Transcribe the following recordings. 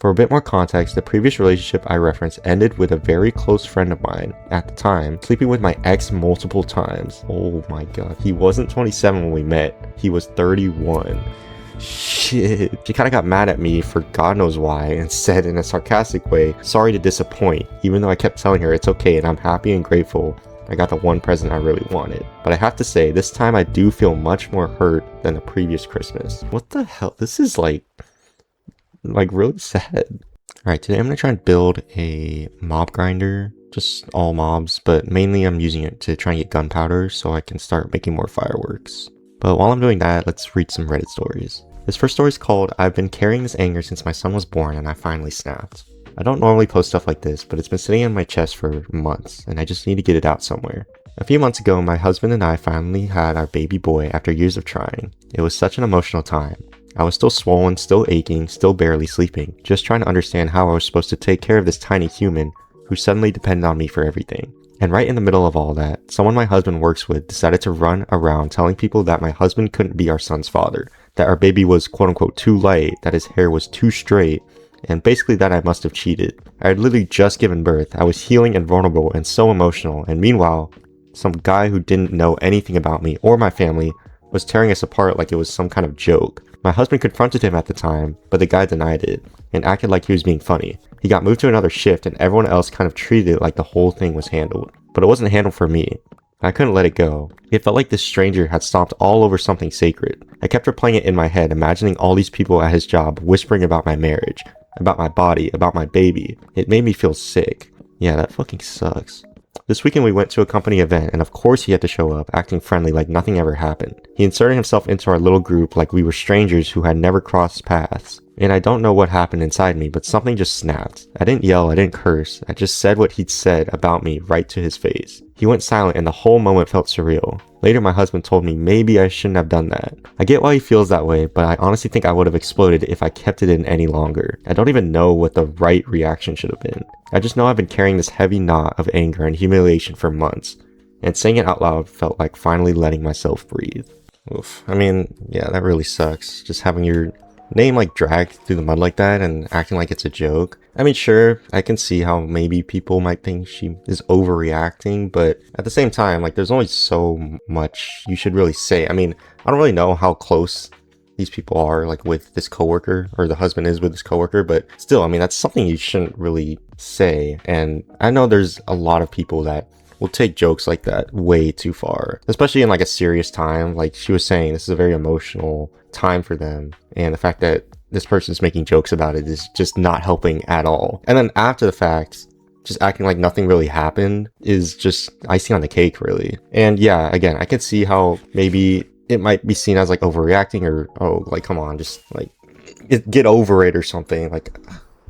For a bit more context, the previous relationship I referenced ended with a very close friend of mine at the time, sleeping with my ex multiple times. Oh my god, he wasn't 27 when we met, he was 31. Shit. She kind of got mad at me for God knows why and said in a sarcastic way, "Sorry to disappoint," even though I kept telling her it's okay and I'm happy and grateful I got the one present I really wanted. But I have to say, this time I do feel much more hurt than the previous Christmas. What the hell? This is like really sad. Alright, today I'm going to try and build a mob grinder. Just all mobs, but mainly I'm using it to try and get gunpowder so I can start making more fireworks. But while I'm doing that, let's read some Reddit stories. This first story is called, "I've been carrying this anger since my son was born and I finally snapped." I don't normally post stuff like this, but it's been sitting in my chest for months and I just need to get it out somewhere. A few months ago, my husband and I finally had our baby boy after years of trying. It was such an emotional time. I was still swollen, still aching, still barely sleeping, just trying to understand how I was supposed to take care of this tiny human who suddenly depended on me for everything. And right in the middle of all that, someone my husband works with decided to run around telling people that my husband couldn't be our son's father, that our baby was quote unquote too light, that his hair was too straight, and basically that I must have cheated. I had literally just given birth, I was healing and vulnerable and so emotional, and meanwhile, some guy who didn't know anything about me or my family was tearing us apart like it was some kind of joke. My husband confronted him at the time, but the guy denied it and acted like he was being funny. He got moved to another shift and everyone else kind of treated it like the whole thing was handled. But it wasn't handled for me. I couldn't let it go. It felt like this stranger had stomped all over something sacred. I kept replaying it in my head, imagining all these people at his job whispering about my marriage, about my body, about my baby. It made me feel sick. Yeah, that fucking sucks. This weekend we went to a company event and of course he had to show up, acting friendly like nothing ever happened. He inserted himself into our little group like we were strangers who had never crossed paths. And I don't know what happened inside me, but something just snapped. I didn't yell, I didn't curse, I just said what he'd said about me right to his face. He went silent and the whole moment felt surreal. Later my husband told me maybe I shouldn't have done that. I get why he feels that way, but I honestly think I would have exploded if I kept it in any longer. I don't even know what the right reaction should have been. I just know I've been carrying this heavy knot of anger and humiliation for months, and saying it out loud felt like finally letting myself breathe. Oof. I mean, yeah, that really sucks. Just having your name like dragged through the mud like that and acting like it's a joke. I mean, sure, I can see how maybe people might think she is overreacting, but at the same time, like there's only so much you should really say. I mean, I don't really know how close these people are like with this coworker, or the husband is with this coworker, but still, I mean, that's something you shouldn't really say. And I know there's a lot of people that will take jokes like that way too far, especially in like a serious time. Like she was saying, this is a very emotional time for them, and the fact that this person's making jokes about it is just not helping at all. And then after the fact, just acting like nothing really happened is just icing on the cake, really. And yeah, again, I can see how maybe it might be seen as like overreacting, or oh, like come on, just like get over it or something. Like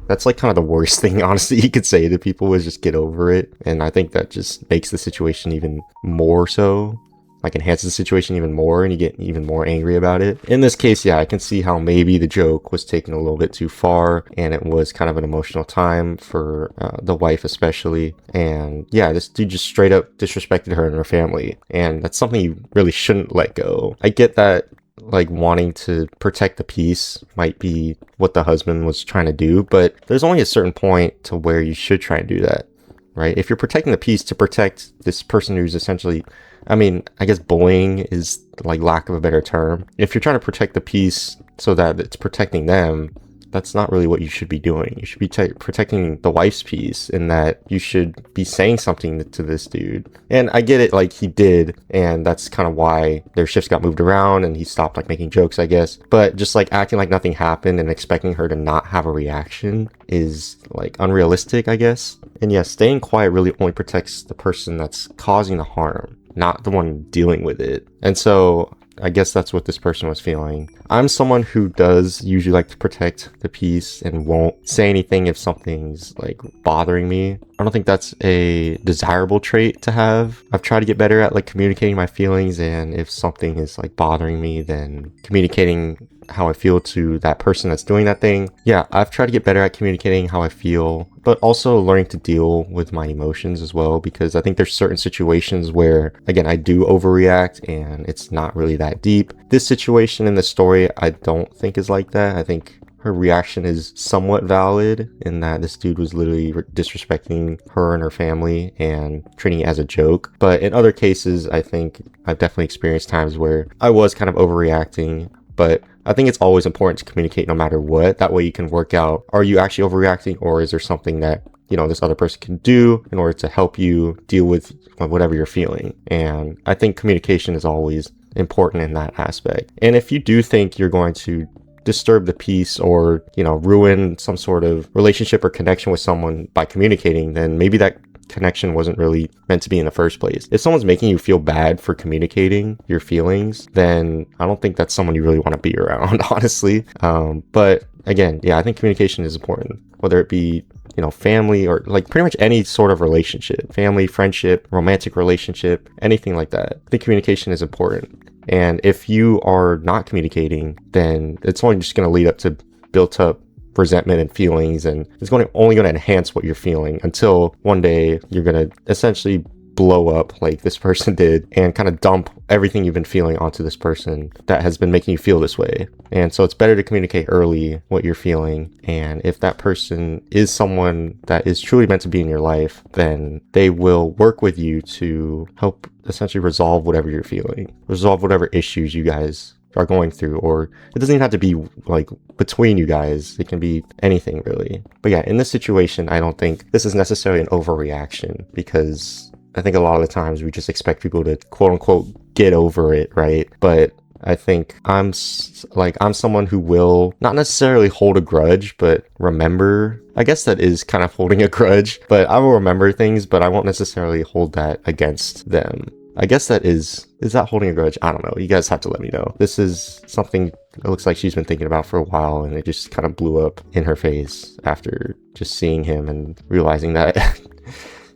that's like kind of the worst thing, honestly, you could say to people, is just get over it. And I think that just makes the situation even more so, like enhances the situation even more, and you get even more angry about it. In this case, yeah, I can see how maybe the joke was taken a little bit too far, and it was kind of an emotional time for the wife especially. And yeah, this dude just straight up disrespected her and her family, and that's something you really shouldn't let go. I get that like wanting to protect the peace might be what the husband was trying to do, but there's only a certain point to where you should try and do that, right? If you're protecting the peace to protect this person who's essentially, I mean, I guess bullying is like lack of a better term. If you're trying to protect the peace so that it's protecting them, that's not really what you should be doing. You should be protecting the wife's peace, in that you should be saying something to this dude. And I get it, like he did, and that's kind of why their shifts got moved around and he stopped like making jokes, I guess. But just like acting like nothing happened and expecting her to not have a reaction is like unrealistic, I guess. And yeah, staying quiet really only protects the person that's causing the harm, not the one dealing with it. And so I guess that's what this person was feeling. I'm someone who does usually like to protect the peace and won't say anything if something's like bothering me. I don't think that's a desirable trait to have. I've tried to get better at like communicating my feelings, and if something is like bothering me, then communicating how I feel to that person that's doing that thing. Yeah, I've tried to get better at communicating how I feel, but also learning to deal with my emotions as well, because I think there's certain situations where, again, I do overreact and it's not really that deep. This situation in the story, I don't think is like that. I think her reaction is somewhat valid in that this dude was literally disrespecting her and her family and treating it as a joke. But in other cases, I think I've definitely experienced times where I was kind of overreacting. But I think it's always important to communicate no matter what. That way you can work out, are you actually overreacting, or is there something that, you know, this other person can do in order to help you deal with whatever you're feeling. And I think communication is always important in that aspect. And if you do think you're going to disturb the peace or, you know, ruin some sort of relationship or connection with someone by communicating, then maybe that connection wasn't really meant to be in the first place. If someone's making you feel bad for communicating your feelings, then I don't think that's someone you really want to be around, honestly. But again, yeah, I think communication is important, whether it be, you know, family or like pretty much any sort of relationship, family, friendship, romantic relationship, anything like that. I think communication is important. And if you are not communicating, then it's only just going to lead up to built up resentment and feelings, and it's only going to enhance what you're feeling until one day you're going to essentially blow up like this person did and kind of dump everything you've been feeling onto this person that has been making you feel this way. And so it's better to communicate early what you're feeling. And if that person is someone that is truly meant to be in your life, then they will work with you to help essentially resolve whatever you're feeling, resolve whatever issues you guys are going through. Or it doesn't even have to be like between you guys, it can be anything really. But yeah, in this situation, I don't think this is necessarily an overreaction, because I think a lot of the times we just expect people to quote unquote get over it, right? But I think I'm someone who will not necessarily hold a grudge, but remember. I guess that is kind of holding a grudge, but I will remember things, but I won't necessarily hold that against them. I guess that is that holding a grudge? I don't know. You guys have to let me know. This is something it looks like she's been thinking about for a while, and it just kind of blew up in her face after just seeing him and realizing that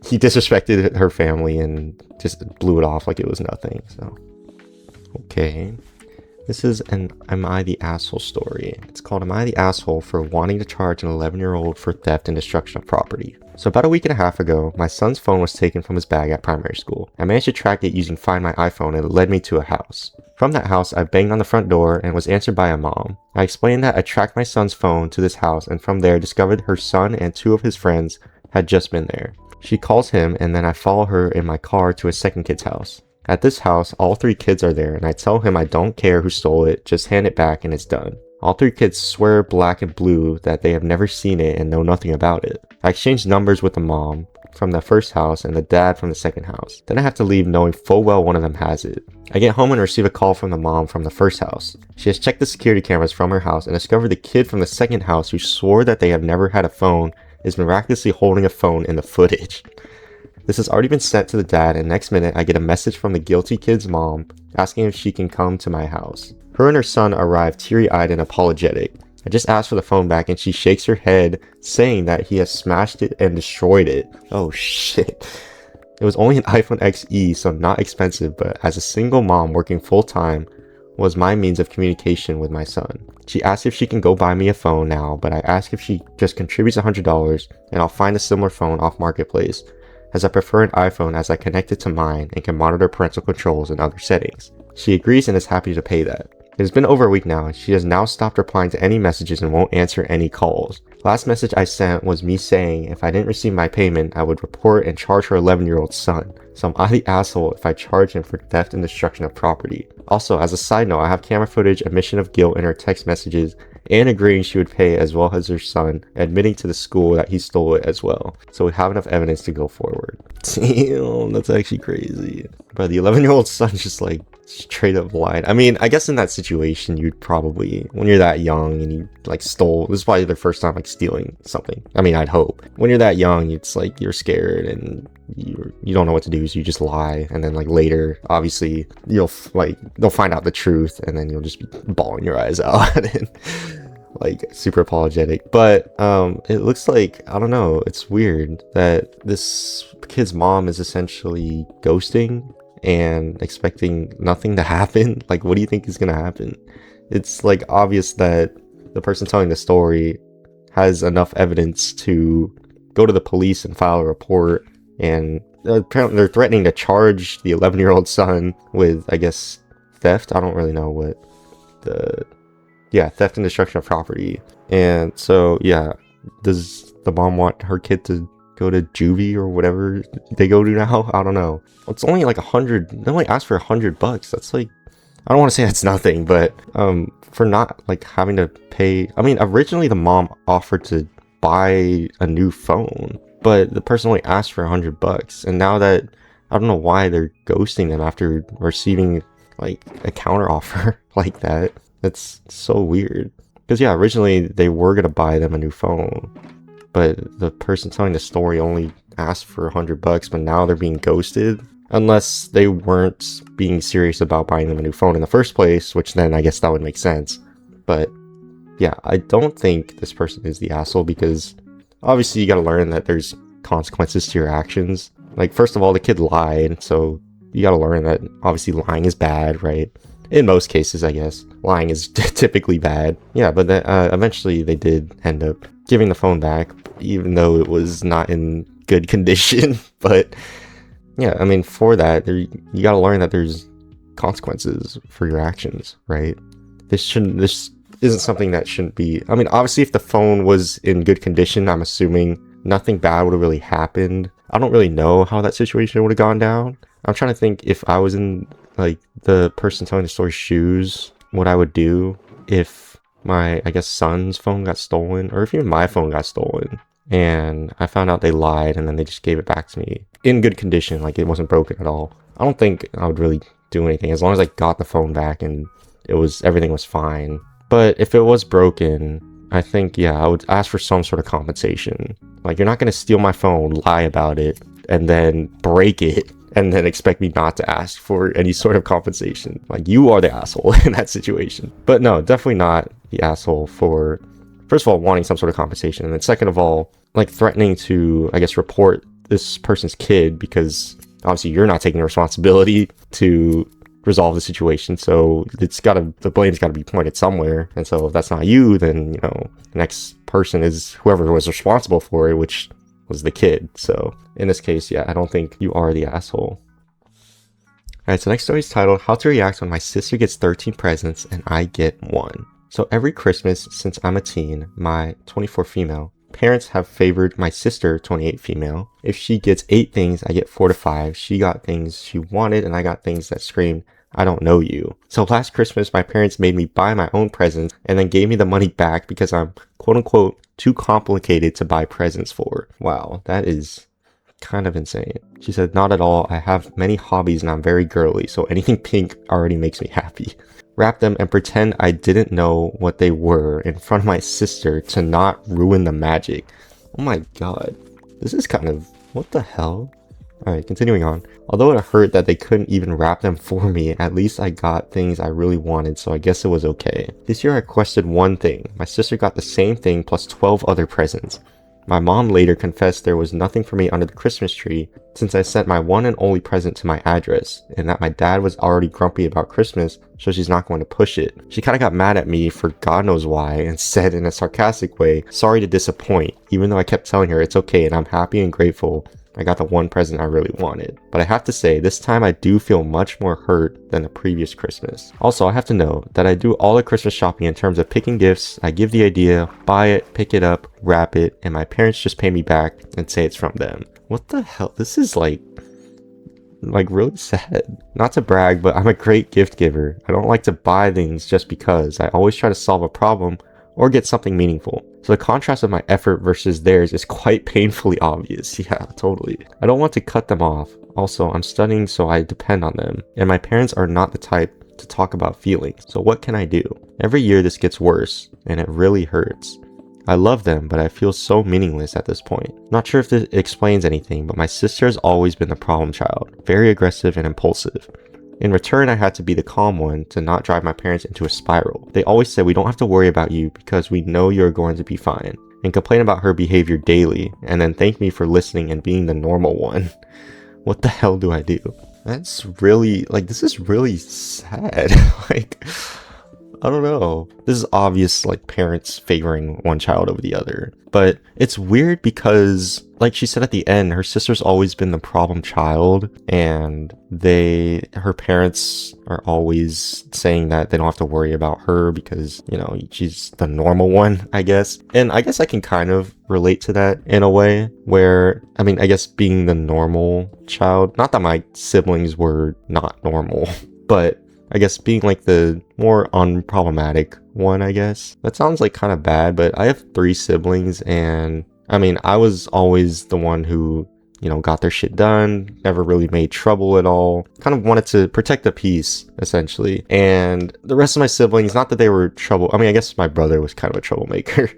he disrespected her family and just blew it off like it was nothing. So, okay. This is an Am I the Asshole story. It's called Am I the Asshole for Wanting to Charge an 11-year-old for Theft and Destruction of Property. So about a week and a half ago, my son's phone was taken from his bag at primary school. I managed to track it using Find My iPhone, and it led me to a house. From that house, I banged on the front door and was answered by a mom. I explained that I tracked my son's phone to this house, and from there discovered her son and 2 of his friends had just been there. She calls him, and then I follow her in my car to a second kid's house. At this house, all 3 kids are there, and I tell him I don't care who stole it, just hand it back and it's done. All 3 kids swear black and blue that they have never seen it and know nothing about it. I exchange numbers with the mom from the first house and the dad from the second house. Then I have to leave knowing full well one of them has it. I get home and receive a call from the mom from the first house. She has checked the security cameras from her house and discovered the kid from the second house who swore that they have never had a phone is miraculously holding a phone in the footage. This has already been sent to the dad, and next minute I get a message from the guilty kid's mom asking if she can come to my house. Her and her son arrive teary-eyed and apologetic. I just asked for the phone back and she shakes her head, saying that he has smashed it and destroyed it. Oh shit. It was only an iPhone XE, so not expensive, but as a single mom working full-time was my means of communication with my son. She asked if she can go buy me a phone now, but I ask if she just contributes $100 and I'll find a similar phone off Marketplace, as I prefer an iPhone as I connect it to mine and can monitor parental controls and other settings. She agrees and is happy to pay that. It has been over a week now, and she has now stopped replying to any messages and won't answer any calls. Last message I sent was me saying if I didn't receive my payment, I would report and charge her 11-year-old son. So am I the asshole if I charge him for theft and destruction of property? Also, as a side note, I have camera footage, admission of guilt in her text messages, and agreeing she would pay, as well as her son admitting to the school that he stole it as well. So we have enough evidence to go forward. Damn, that's actually crazy. But the 11-year-old son just like straight up lied. I mean, I guess in that situation, you'd probably, when you're that young and you like stole, this is probably their first time like stealing something. I mean, I'd hope. When you're that young, it's like you're scared and you don't know what to do, so you just lie. And then like later, obviously, they'll find out the truth, and then you'll just be bawling your eyes out and like super apologetic. But it looks like, I don't know, it's weird that this kid's mom is essentially ghosting and expecting nothing to happen. Like, what do you think is gonna happen? It's like obvious that the person telling the story has enough evidence to go to the police and file a report, and apparently they're threatening to charge the 11-year-old son with, I guess, theft. I don't really know what theft and destruction of property. And so, yeah, does the mom want her kid to go to juvie or whatever they go to now? I don't know. It's only like 100. They only asked for $100. That's like, I don't want to say that's nothing, but for not like having to pay. I mean, originally the mom offered to buy a new phone, but the person only asked for $100. And now that, I don't know why they're ghosting them after receiving like a counter offer like that. That's so weird. Because yeah, originally they were gonna buy them a new phone, but the person telling the story only asked for $100, but now they're being ghosted. Unless they weren't being serious about buying them a new phone in the first place, which then I guess that would make sense. But yeah, I don't think this person is the asshole, because obviously you gotta learn that there's consequences to your actions. Like, first of all, the kid lied, so you gotta learn that obviously lying is bad, right? In most cases, I guess. Lying is typically bad. Yeah, but then, eventually they did end up giving the phone back, even though it was not in good condition. But yeah, I mean, for that, you gotta learn that there's consequences for your actions, right? This isn't something that shouldn't be. I mean, obviously, if the phone was in good condition, I'm assuming nothing bad would have really happened. I don't really know how that situation would have gone down. I'm trying to think if I was in like the person telling the story's shoes, what I would do if my, I guess, son's phone got stolen, or if even my phone got stolen, and I found out they lied and then they just gave it back to me in good condition, like it wasn't broken at all. I don't think I would really do anything as long as I got the phone back and everything was fine. But if it was broken, I think, yeah, I would ask for some sort of compensation. Like, you're not going to steal my phone, lie about it, and then break it, and then expect me not to ask for any sort of compensation. Like, you are the asshole in that situation. But no, definitely not the asshole for, first of all, wanting some sort of compensation, and then second of all, like, threatening to, I guess, report this person's kid, because obviously you're not taking responsibility to resolve the situation, so the blame's gotta be pointed somewhere. And so if that's not you, then, you know, the next person is whoever was responsible for it, which was the kid. So in this case, yeah, I don't think you are the asshole. Alright, so next story is titled, How to React When My Sister Gets 13 Presents and I Get 1. So every Christmas since I'm a teen, my 24 female, parents have favored my sister, 28 female. If she gets 8 things, I get 4 to 5. She got things she wanted and I got things that screamed, I don't know you. So last Christmas, my parents made me buy my own presents and then gave me the money back because I'm quote unquote too complicated to buy presents for. Wow, that is kind of insane. She said, not at all. I have many hobbies and I'm very girly, so anything pink already makes me happy. Wrap them and pretend I didn't know what they were in front of my sister to not ruin the magic. Oh my god. This is kind of, what the hell? Alright, continuing on. Although it hurt that they couldn't even wrap them for me, at least I got things I really wanted, so I guess it was okay. This year I requested one thing. My sister got the same thing plus 12 other presents. My mom later confessed there was nothing for me under the Christmas tree since I sent my one and only present to my address, and that my dad was already grumpy about Christmas, so she's not going to push it. She kinda got mad at me for God knows why and said in a sarcastic way, sorry to disappoint, even though I kept telling her it's okay and I'm happy and grateful I got the one present I really wanted. But I have to say, this time I do feel much more hurt than the previous Christmas. Also, I have to know that I do all the Christmas shopping in terms of picking gifts. I give the idea, buy it, pick it up, wrap it, and my parents just pay me back and say it's from them. What the hell? This is like really sad. Not to brag, but I'm a great gift giver. I don't like to buy things just because. I always try to solve a problem or get something meaningful. So the contrast of my effort versus theirs is quite painfully obvious. Yeah, totally. I don't want to cut them off. Also, I'm studying, so I depend on them. And my parents are not the type to talk about feelings. So what can I do? Every year this gets worse, and it really hurts. I love them, but I feel so meaningless at this point. Not sure if this explains anything, but my sister has always been the problem child. Very aggressive and impulsive. In return, I had to be the calm one to not drive my parents into a spiral. They always said we don't have to worry about you because we know you're going to be fine, and complain about her behavior daily, and then thank me for listening and being the normal one. What the hell do I do? That's really, this is really sad. I don't know. This is obvious, like parents favoring one child over the other. But it's weird because, like she said at the end, her sister's always been the problem child, and her parents are always saying that they don't have to worry about her because, you know, she's the normal one, I guess. And I guess I can kind of relate to that in a way where, I mean, I guess being the normal child, not that my siblings were not normal, but I guess being like the more unproblematic one, I guess. That sounds like kind of bad, but I have 3 siblings, and I mean, I was always the one who, you know, got their shit done, never really made trouble at all, kind of wanted to protect the peace, essentially. And the rest of my siblings, not that they were trouble, I mean, I guess my brother was kind of a troublemaker,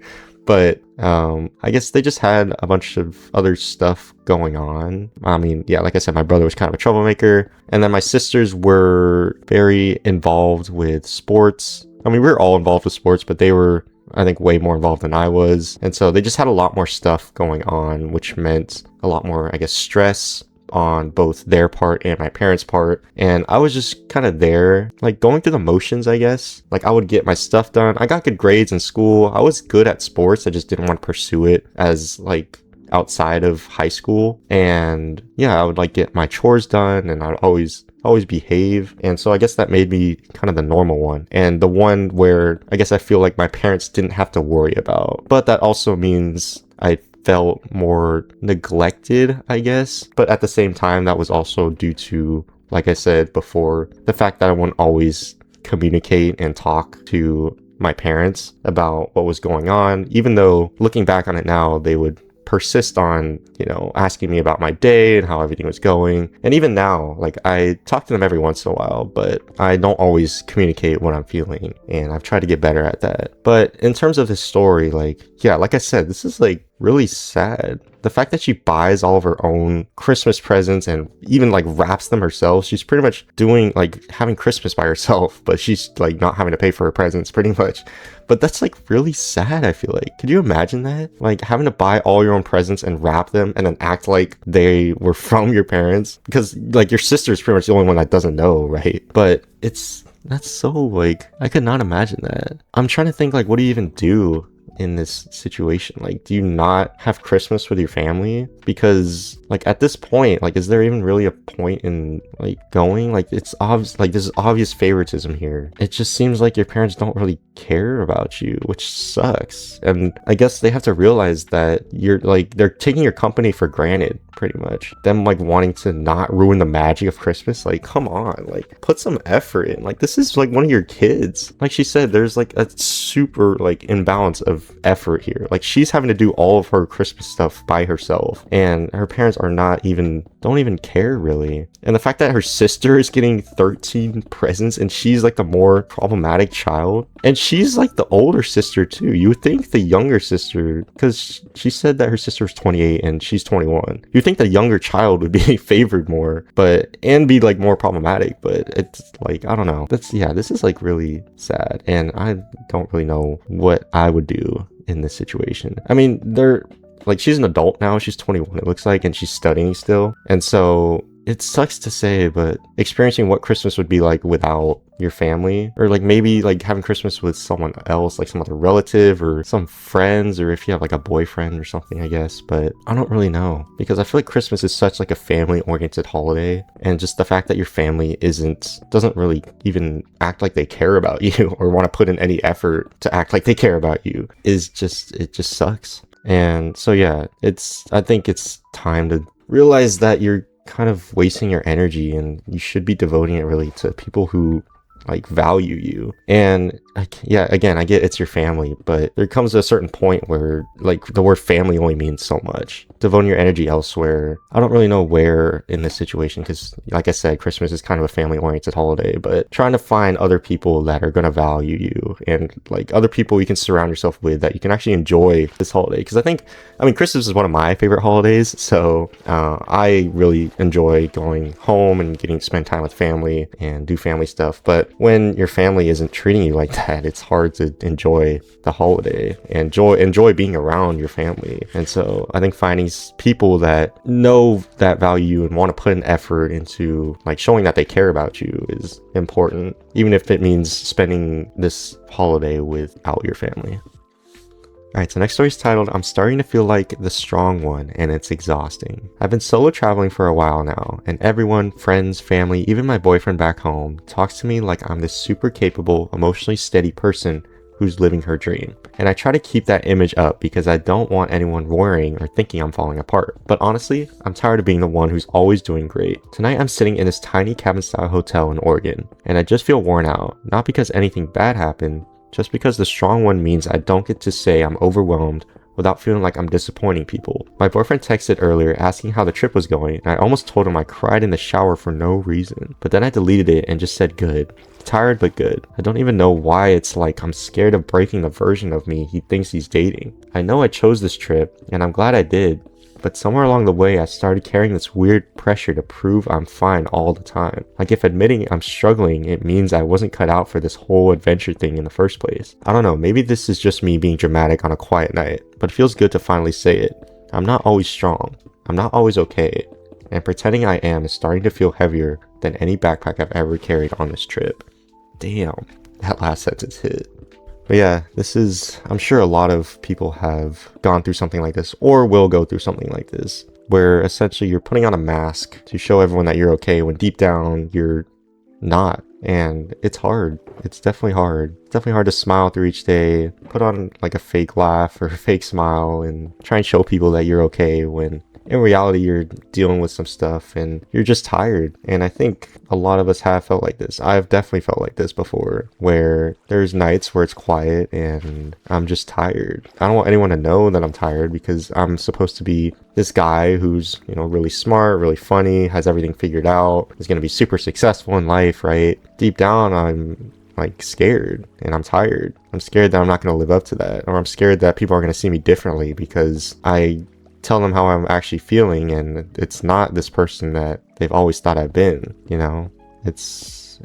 but I guess they just had a bunch of other stuff going on. I mean, yeah, like I said, my brother was kind of a troublemaker. And then my sisters were very involved with sports. I mean, we were all involved with sports, but they were, I think, way more involved than I was. And so they just had a lot more stuff going on, which meant a lot more, I guess, stress on both their part and my parents' part. And I was just kind of there, like going through the motions, I guess. Like I would get my stuff done. I got good grades in school. I was good at sports. I just didn't want to pursue it as like outside of high school. And yeah, I would like get my chores done, and I'd always behave. And so I guess that made me kind of the normal one, and the one where I guess I feel like my parents didn't have to worry about. But that also means I felt more neglected, I guess. But at the same time, that was also due to, like I said before, the fact that I wouldn't always communicate and talk to my parents about what was going on, even though looking back on it now, they would persist on, you know, asking me about my day and how everything was going. And even now, like I talk to them every once in a while, but I don't always communicate what I'm feeling, and I've tried to get better at that. But in terms of this story, like, yeah, like I said, this is like really sad. The fact that she buys all of her own Christmas presents and even like wraps them herself. She's pretty much doing like having Christmas by herself, but she's like not having to pay for her presents pretty much. But that's like really sad, I feel like. Could you imagine that? Like having to buy all your own presents and wrap them and then act like they were from your parents? Because like your sister's pretty much the only one that doesn't know, right? But that's so like, I could not imagine that. I'm trying to think like, what do you even do in this situation? Like, do you not have Christmas with your family? Because like at this point, like, is there even really a point in like going? Like, it's obvious, like there's obvious favoritism here. It just seems like your parents don't really care about you, which sucks. And I guess they have to realize that you're like, they're taking your company for granted, pretty much. Them like wanting to not ruin the magic of Christmas. Like, come on, like put some effort in. Like, this is like one of your kids. Like she said, there's like a super like imbalance of effort here. Like she's having to do all of her Christmas stuff by herself, and her parents don't even care really. And the fact that her sister is getting 13 presents and she's like the more problematic child, and she's like the older sister too. You would think the younger sister, because she said that her sister was 28 and she's 21, you'd think the younger child would be favored more, and be like more problematic. But it's like, I don't know, this is like really sad, and I don't really know what I would do in this situation. I mean, she's an adult now, she's 21 it looks like, and she's studying still. And so it sucks to say, but experiencing what Christmas would be like without your family, or like maybe like having Christmas with someone else, like some other relative or some friends, or if you have like a boyfriend or something, I guess. But I don't really know, because I feel like Christmas is such like a family oriented holiday, and just the fact that your family doesn't really even act like they care about you or want to put in any effort to act like they care about you it just sucks. And so yeah, I think it's time to realize that you're kind of wasting your energy, and you should be devoting it really to people who like value you. And yeah, again, I get it's your family, but there comes a certain point where like the word family only means so much. Devoting your energy elsewhere, I don't really know where in this situation, because like I said, Christmas is kind of a family oriented holiday, but trying to find other people that are going to value you, and like other people you can surround yourself with that you can actually enjoy this holiday. Because I mean Christmas is one of my favorite holidays, so I really enjoy going home and getting to spend time with family and do family stuff. But when your family isn't treating you like that, that it's hard to enjoy the holiday and enjoy being around your family. And so I think finding people that know that value you and want to put an effort into like showing that they care about you is important, even if it means spending this holiday without your family. Alright, so next story is titled, I'm starting to feel like the strong one and it's exhausting. I've been solo traveling for a while now, and everyone, friends, family, even my boyfriend back home, talks to me like I'm this super capable, emotionally steady person who's living her dream. And I try to keep that image up because I don't want anyone worrying or thinking I'm falling apart. But honestly, I'm tired of being the one who's always doing great. Tonight I'm sitting in this tiny cabin-style hotel in Oregon, and I just feel worn out, not because anything bad happened, just because the strong one means I don't get to say I'm overwhelmed without feeling like I'm disappointing people. My boyfriend texted earlier asking how the trip was going, and I almost told him I cried in the shower for no reason. But then I deleted it and just said good. Tired but good. I don't even know why it's like I'm scared of breaking the version of me he thinks he's dating. I know I chose this trip, and I'm glad I did, but somewhere along the way I started carrying this weird pressure to prove I'm fine all the time. Like if admitting I'm struggling, it means I wasn't cut out for this whole adventure thing in the first place. I don't know, maybe this is just me being dramatic on a quiet night, but it feels good to finally say it. I'm not always strong. I'm not always okay. And pretending I am is starting to feel heavier than any backpack I've ever carried on this trip. Damn, that last sentence hit. But yeah, I'm sure a lot of people have gone through something like this or will go through something like this, where essentially you're putting on a mask to show everyone that you're okay when deep down you're not. And it's hard. It's definitely hard. It's definitely hard to smile through each day, put on like a fake laugh or a fake smile and try and show people that you're okay when in reality you're dealing with some stuff and you're just tired. And I think a lot of us have felt like this. I've definitely felt like this before, where there's nights where it's quiet and I'm just tired. I don't want anyone to know that I'm tired because I'm supposed to be this guy who's, you know, really smart, really funny, has everything figured out, is going to be super successful in life, right? Deep down, I'm like scared and I'm tired. I'm scared that I'm not going to live up to that, or I'm scared that people are going to see me differently because I tell them how I'm actually feeling and it's not this person that they've always thought I've been, you know?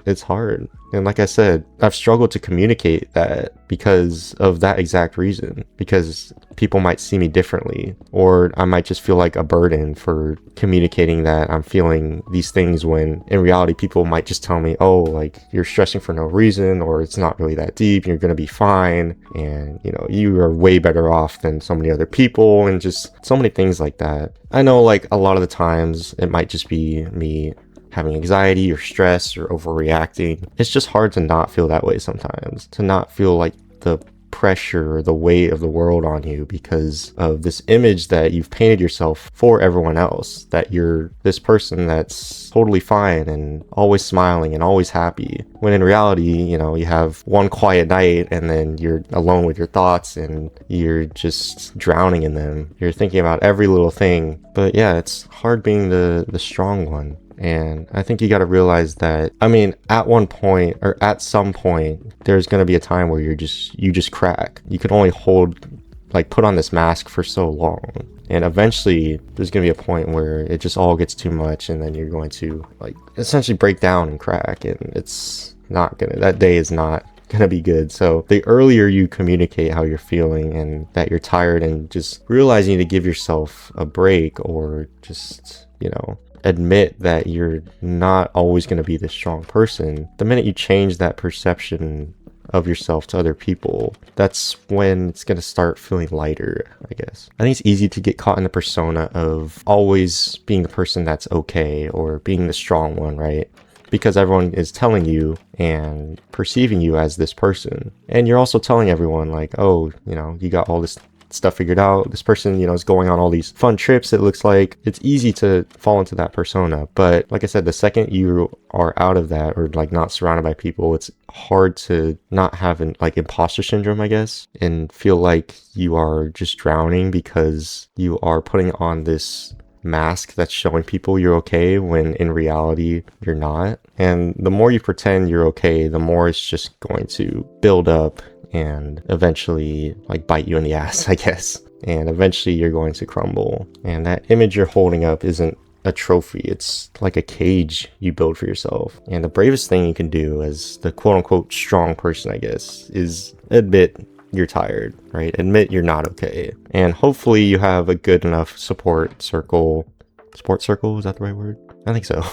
It's hard. And like I said, I've struggled to communicate that because of that exact reason, because people might see me differently, or I might just feel like a burden for communicating that I'm feeling these things when in reality people might just tell me, oh, like you're stressing for no reason, or it's not really that deep, you're gonna be fine, and you know, you are way better off than so many other people, and just so many things like that. I know like a lot of the times it might just be me having anxiety or stress or overreacting. It's just hard to not feel that way sometimes, to not feel like the pressure or the weight of the world on you because of this image that you've painted yourself for everyone else, that you're this person that's totally fine and always smiling and always happy, when in reality, you know, you have one quiet night and then you're alone with your thoughts and you're just drowning in them. You're thinking about every little thing. But yeah, it's hard being the strong one. And I think you got to realize that, I mean, at one point or at some point, there's going to be a time where you just crack. You can only put on this mask for so long. And eventually there's going to be a point where it just all gets too much. And then you're going to like essentially break down and crack. And that day is not gonna be good. So the earlier you communicate how you're feeling and that you're tired and just realizing to give yourself a break, or just, you know, admit that you're not always going to be this strong person, the minute you change that perception of yourself to other people, that's when it's going to start feeling lighter, I guess. I think it's easy to get caught in the persona of always being the person that's okay or being the strong one, right? Because everyone is telling you and perceiving you as this person. And you're also telling everyone like, oh, you know, you got all this stuff figured out. This person, you know, is going on all these fun trips. It looks like it's easy to fall into that persona. But like I said, the second you are out of that, or like not surrounded by people, it's hard to not have like imposter syndrome, I guess, and feel like you are just drowning because you are putting on this mask that's showing people you're okay when in reality you're not. And the more you pretend you're okay, the more it's just going to build up and eventually like bite you in the ass, I guess. And eventually you're going to crumble. And that image you're holding up isn't a trophy. It's like a cage you build for yourself. And the bravest thing you can do as the quote unquote strong person, I guess, is admit you're tired, right? Admit you're not okay. And hopefully you have a good enough support circle. Support circle, is that the right word? I think so.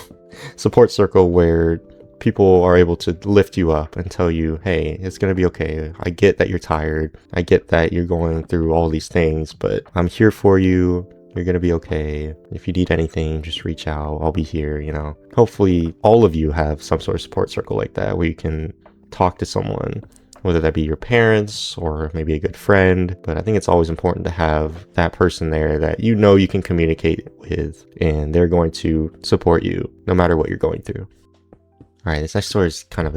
Support circle where people are able to lift you up and tell you, hey, it's gonna be okay. I get that you're tired. I get that you're going through all these things, but I'm here for you. You're gonna be okay. If you need anything, just reach out. I'll be here, you know. Hopefully all of you have some sort of support circle like that where you can talk to someone, whether that be your parents or maybe a good friend. But I think it's always important to have that person there that you know you can communicate with, and they're going to support you no matter what you're going through. All right, this next story is kind of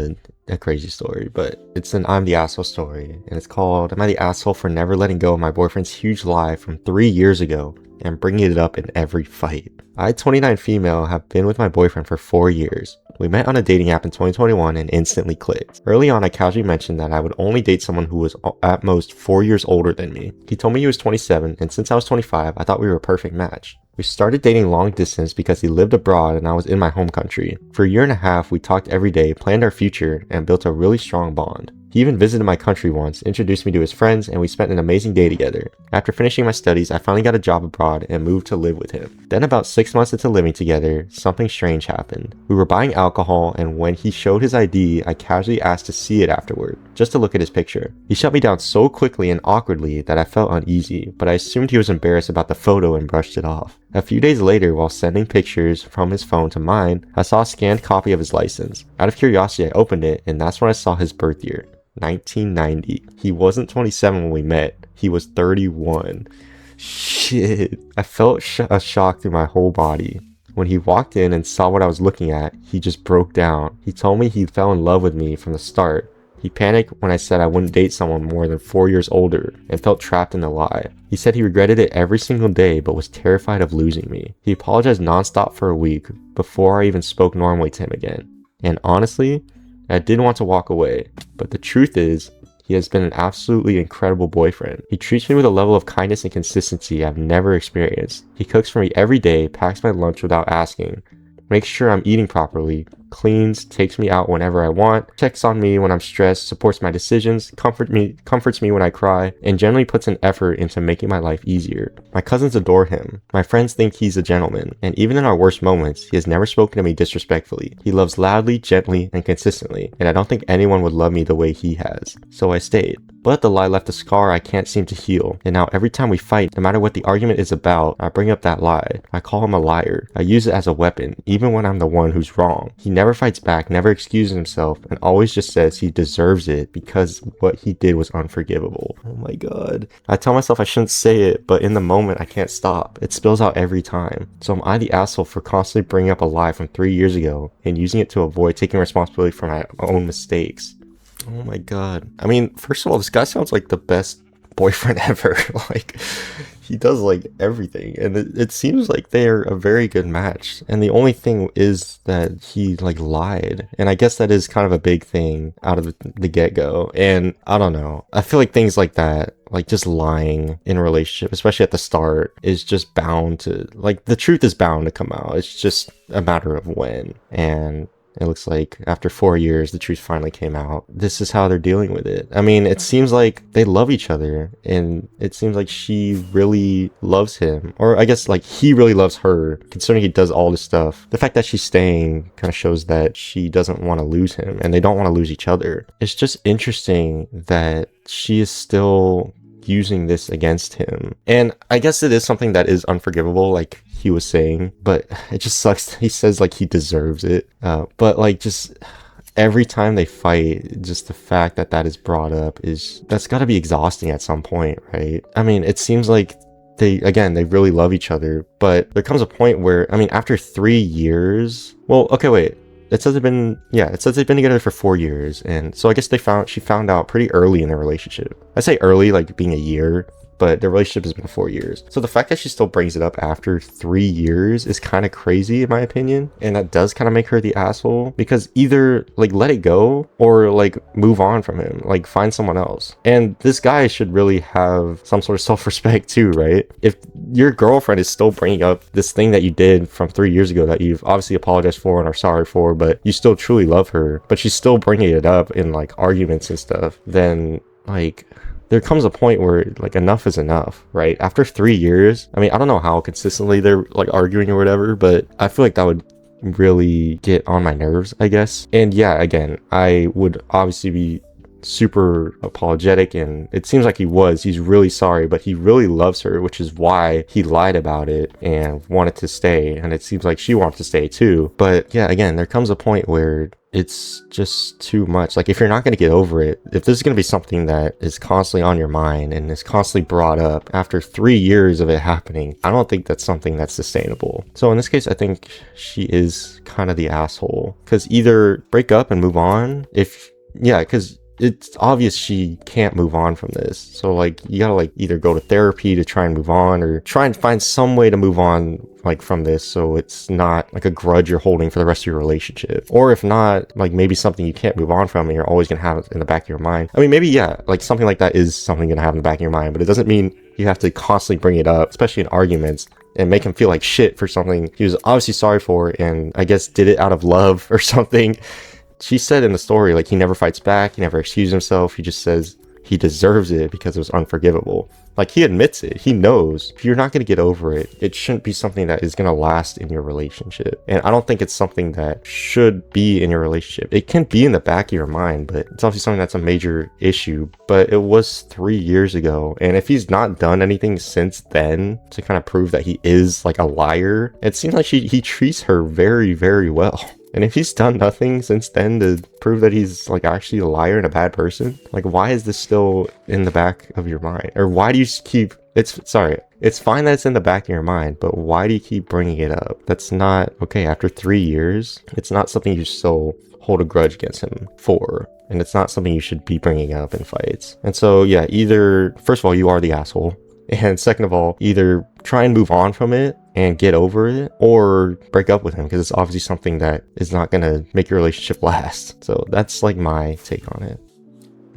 a crazy story, but it's an I'm the asshole story, and it's called, Am I the asshole for never letting go of my boyfriend's huge lie from 3 years ago and bringing it up in every fight? I, 29 female, have been with my boyfriend for 4 years. We met on a dating app in 2021 and instantly clicked. Early on, I casually mentioned that I would only date someone who was at most 4 years older than me. He told me he was 27, and since I was 25, I thought we were a perfect match. We started dating long distance because he lived abroad and I was in my home country. For a year and a half, we talked every day, planned our future, and built a really strong bond. He even visited my country once, introduced me to his friends, and we spent an amazing day together. After finishing my studies, I finally got a job abroad and moved to live with him. Then about 6 months into living together, something strange happened. We were buying alcohol, and when he showed his ID, I casually asked to see it afterward, just to look at his picture. He shut me down so quickly and awkwardly that I felt uneasy, but I assumed he was embarrassed about the photo and brushed it off. A few days later, while sending pictures from his phone to mine, I saw a scanned copy of his license. Out of curiosity, I opened it, and that's when I saw his birth year. 1990. He wasn't 27 when we met. He was 31. Shit. I felt a shock through my whole body. When he walked in and saw what I was looking at, he just broke down. He told me he fell in love with me from the start. He panicked when I said I wouldn't date someone more than 4 years older and felt trapped in the lie. He said he regretted it every single day but was terrified of losing me. He apologized nonstop for a week before I even spoke normally to him again. And honestly, I didn't want to walk away, but the truth is, he has been an absolutely incredible boyfriend. He treats me with a level of kindness and consistency I've never experienced. He cooks for me every day, packs my lunch without asking, makes sure I'm eating properly, cleans, takes me out whenever I want, checks on me when I'm stressed, supports my decisions, comforts me when I cry, and generally puts an effort into making my life easier. My cousins adore him. My friends think he's a gentleman, and even in our worst moments, he has never spoken to me disrespectfully. He loves loudly, gently, and consistently, and I don't think anyone would love me the way he has. So I stayed. But the lie left a scar I can't seem to heal, and now every time we fight, no matter what the argument is about, I bring up that lie. I call him a liar. I use it as a weapon, even when I'm the one who's wrong. He never fights back, never excuses himself, and always just says he deserves it because what he did was unforgivable. Oh my god. I tell myself I shouldn't say it, but in the moment I can't stop. It spills out every time. So am I the asshole for constantly bringing up a lie from 3 years ago and using it to avoid taking responsibility for my own mistakes? Oh my god. I mean, first of all, this guy sounds like the best boyfriend ever. Like, he does like everything, and it seems like they're a very good match. And the only thing is that he like lied, and I guess that is kind of a big thing out of the get-go. And I don't know, I feel like things like that, like just lying in a relationship, especially at the start, is just bound to, like, the truth is bound to come out. It's just a matter of when. And it looks like after 4 years, the truth finally came out. This is how they're dealing with it. I mean, it seems like they love each other, and it seems like she really loves him. Or I guess like he really loves her, considering he does all this stuff. The fact that she's staying kind of shows that she doesn't want to lose him, and they don't want to lose each other. It's just interesting that she is still using this against him. And I guess it is something that is unforgivable, like he was saying, but it just sucks. He says like he deserves it, but like just every time they fight, just the fact that that is brought up that's got to be exhausting at some point, right? I mean, it seems like they really love each other, but there comes a point where, I mean, after 3 years, well, okay, wait. It says they've been together for 4 years, and so I guess she found out pretty early in their relationship. I say early, like being a year, but the relationship has been 4 years. So the fact that she still brings it up after 3 years is kind of crazy in my opinion. And that does kind of make her the asshole, because either like let it go or like move on from him, like find someone else. And this guy should really have some sort of self-respect too, right? If your girlfriend is still bringing up this thing that you did from 3 years ago that you've obviously apologized for and are sorry for, but you still truly love her, but she's still bringing it up in like arguments and stuff, then like there comes a point where like enough is enough, right? After 3 years, I mean, I don't know how consistently they're like arguing or whatever, but I feel like that would really get on my nerves, I guess. And yeah, again, I would obviously be super apologetic, and it seems like he's really sorry, but he really loves her, which is why he lied about it and wanted to stay, and it seems like she wanted to stay too. But yeah, again, there comes a point where it's just too much. Like if you're not going to get over it, if this is going to be something that is constantly on your mind and is constantly brought up after 3 years of it happening, I don't think that's something that's sustainable. So in this case, I think she is kind of the asshole, because either break up and move on, because it's obvious she can't move on from this. So like you gotta like either go to therapy to try and move on, or try and find some way to move on like from this, so it's not like a grudge you're holding for the rest of your relationship. Or if not, like maybe something you can't move on from and you're always gonna have it in the back of your mind. I mean, maybe yeah, like something like that is something you're gonna have in the back of your mind, but it doesn't mean you have to constantly bring it up, especially in arguments, and make him feel like shit for something he was obviously sorry for and I guess did it out of love or something. She said in the story, like, he never fights back, he never excuses himself, he just says he deserves it because it was unforgivable. Like, he admits it, he knows. If you're not going to get over it, it shouldn't be something that is going to last in your relationship. And I don't think it's something that should be in your relationship. It can be in the back of your mind, but it's obviously something that's a major issue. But it was 3 years ago, and if he's not done anything since then to kind of prove that he is like a liar, it seems like he treats her very, very well. And if he's done nothing since then to prove that he's like actually a liar and a bad person, like why is this still in the back of your mind? Or why do you keep, it's fine that it's in the back of your mind, but why do you keep bringing it up? That's not okay. After 3 years, it's not something you still hold a grudge against him for. And it's not something you should be bringing up in fights. And so yeah, either, first of all, you are the asshole. And second of all, either try and move on from it and get over it, or break up with him, because it's obviously something that is not going to make your relationship last. So that's like my take on it.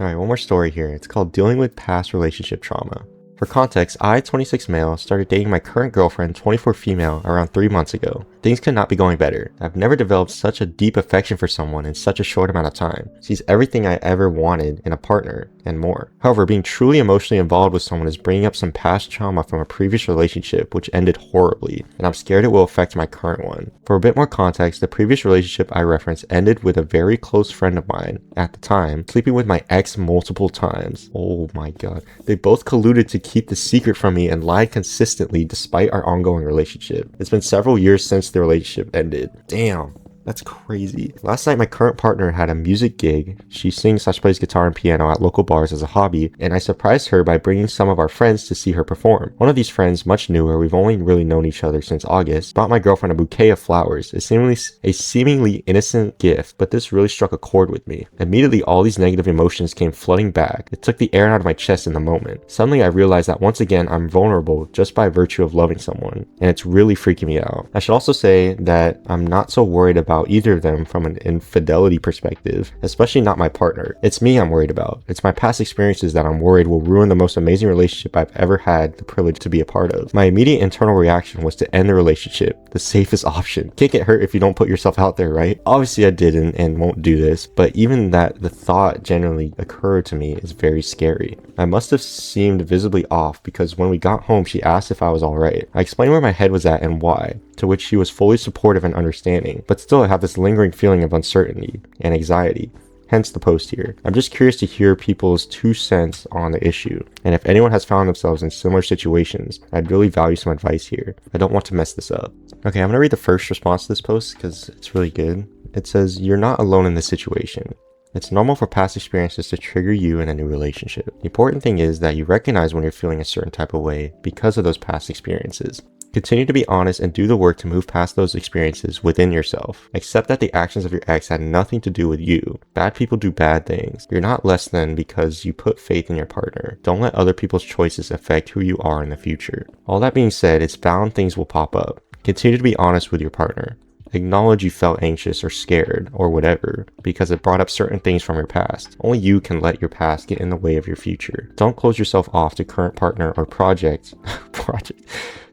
All right, one more story here. It's called Dealing with Past Relationship Trauma. For context, I, 26 male, started dating my current girlfriend, 24 female, around 3 months ago. Things could not be going better. I've never developed such a deep affection for someone in such a short amount of time. She's everything I ever wanted in a partner, and more. However, being truly emotionally involved with someone is bringing up some past trauma from a previous relationship which ended horribly, and I'm scared it will affect my current one. For a bit more context, the previous relationship I referenced ended with a very close friend of mine, at the time, sleeping with my ex multiple times. Oh my god. They both colluded to keep the secret from me and lied consistently despite our ongoing relationship. It's been several years since the relationship ended. Damn. That's crazy. Last night, my current partner had a music gig. She sings/plays guitar and piano at local bars as a hobby, and I surprised her by bringing some of our friends to see her perform. One of these friends, much newer, we've only really known each other since August, bought my girlfriend a bouquet of flowers, a seemingly innocent gift, but this really struck a chord with me. Immediately, all these negative emotions came flooding back. It took the air out of my chest in the moment. Suddenly, I realized that once again, I'm vulnerable just by virtue of loving someone, and it's really freaking me out. I should also say that I'm not so worried about either of them from an infidelity perspective, especially not my partner. It's me I'm worried about. It's my past experiences that I'm worried will ruin the most amazing relationship I've ever had the privilege to be a part of. My immediate internal reaction was to end the relationship, the safest option. Can't get hurt if you don't put yourself out there, right? Obviously I didn't and won't do this, but even that the thought generally occurred to me is very scary. I must have seemed visibly off because when we got home she asked if I was alright. I explained where my head was at and why, to which she was fully supportive and understanding, but still I have this lingering feeling of uncertainty and anxiety. Hence the post here. I'm just curious to hear people's 2 cents on the issue, and if anyone has found themselves in similar situations, I'd really value some advice here. I don't want to mess this up. Okay, I'm gonna read the first response to this post because it's really good. It says, "You're not alone in this situation. It's normal for past experiences to trigger you in a new relationship. The important thing is that you recognize when you're feeling a certain type of way because of those past experiences. Continue to be honest and do the work to move past those experiences within yourself. Accept that the actions of your ex had nothing to do with you. Bad people do bad things. You're not less than because you put faith in your partner. Don't let other people's choices affect who you are in the future. All that being said, it's bound things will pop up. Continue to be honest with your partner. Acknowledge you felt anxious or scared or whatever because it brought up certain things from your past. Only you can let your past get in the way of your future. Don't close yourself off to current partner or project.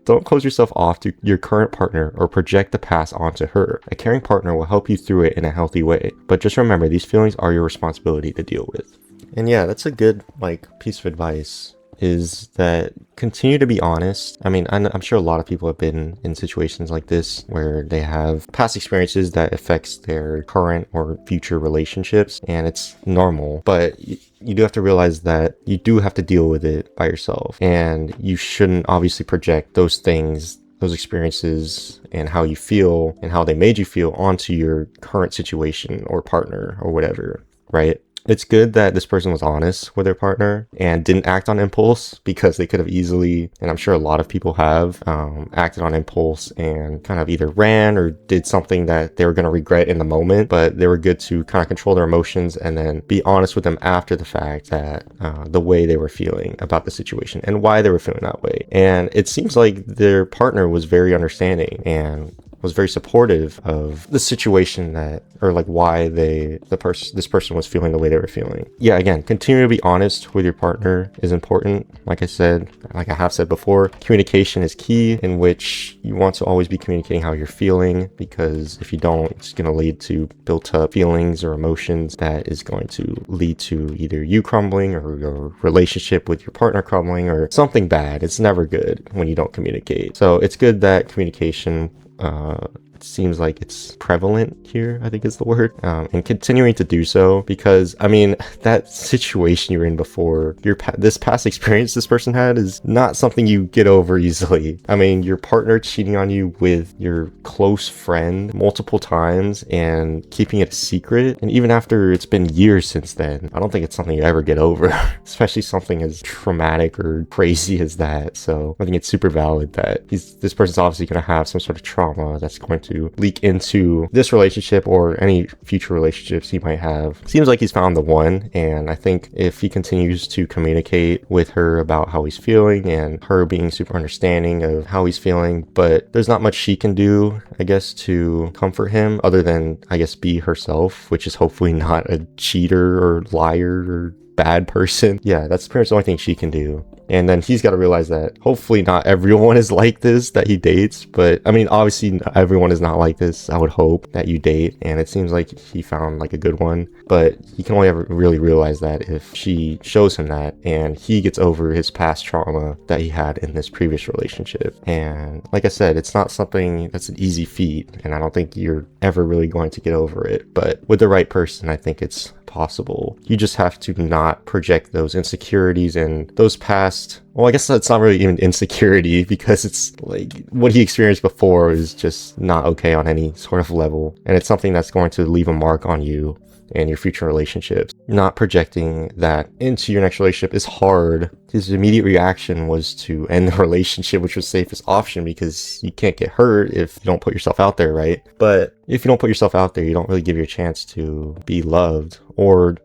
Don't close yourself off to your current partner or project the past onto her. A caring partner will help you through it in a healthy way. But just remember, these feelings are your responsibility to deal with. And yeah, that's a good piece of advice, is that continue to be honest. I mean, I'm sure a lot of people have been in situations like this where they have past experiences that affects their current or future relationships, and it's normal, but you do have to realize that you do have to deal with it by yourself, and you shouldn't obviously project those things, those experiences and how you feel and how they made you feel onto your current situation or partner or whatever, right? It's good that this person was honest with their partner and didn't act on impulse, because they could have easily, and I'm sure a lot of people have, acted on impulse and kind of either ran or did something that they were going to regret in the moment. But they were good to kind of control their emotions and then be honest with them after the fact that the way they were feeling about the situation and why they were feeling that way. And it seems like their partner was very understanding and was very supportive of the situation why this person was feeling the way they were feeling. Yeah, again, continue to be honest with your partner is important. Like I have said before, communication is key, in which you want to always be communicating how you're feeling, because if you don't, it's going to lead to built up feelings or emotions that is going to lead to either you crumbling or your relationship with your partner crumbling or something bad. It's never good when you don't communicate. So it's good that communication it seems like it's prevalent here, I think is the word, and continuing to do so, because I mean, that situation you're in before, this past experience this person had is not something you get over easily. I mean, your partner cheating on you with your close friend multiple times and keeping it a secret, and even after it's been years since then, I don't think it's something you ever get over, especially something as traumatic or crazy as that. So I think it's super valid that this person's obviously going to have some sort of trauma that's going to leak into this relationship or any future relationships he might have. Seems like he's found the one, and I think if he continues to communicate with her about how he's feeling and her being super understanding of how he's feeling, but there's not much she can do, I guess, to comfort him other than, I guess, be herself, which is hopefully not a cheater or liar or bad person. Yeah, that's pretty much the only thing she can do. And then he's got to realize that hopefully not everyone is like this that he dates, but I mean, obviously everyone is not like this. I would hope that you date, and it seems like he found like a good one, but he can only ever really realize that if she shows him that and he gets over his past trauma that he had in this previous relationship. And like I said, it's not something that's an easy feat, and I don't think you're ever really going to get over it, but with the right person, I think it's possible. You just have to not project those insecurities and those past, well, I guess that's not really even insecurity, because it's like what he experienced before is just not okay on any sort of level, and it's something that's going to leave a mark on you and your future relationships. Not projecting that into your next relationship is hard. His immediate reaction was to end the relationship, which was the safest option, because you can't get hurt if you don't put yourself out there, right? But if you don't put yourself out there, you don't really give you a chance to be loved or,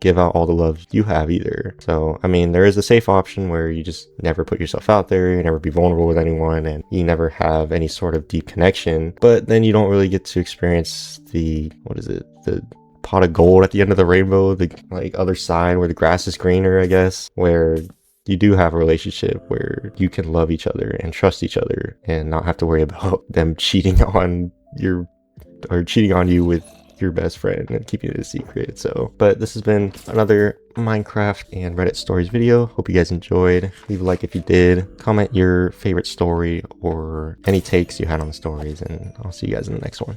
give out all the love you have either. So, I mean, there is a safe option where you just never put yourself out there, you never be vulnerable with anyone, and you never have any sort of deep connection. But then you don't really get to experience the pot of gold at the end of the rainbow, the other side where the grass is greener, I guess, where you do have a relationship where you can love each other and trust each other and not have to worry about them cheating on you with your best friend and keeping it a secret. So, but this has been another Minecraft and Reddit stories video. Hope you guys enjoyed. Leave a like if you did. Comment your favorite story or any takes you had on the stories, and I'll see you guys in the next one.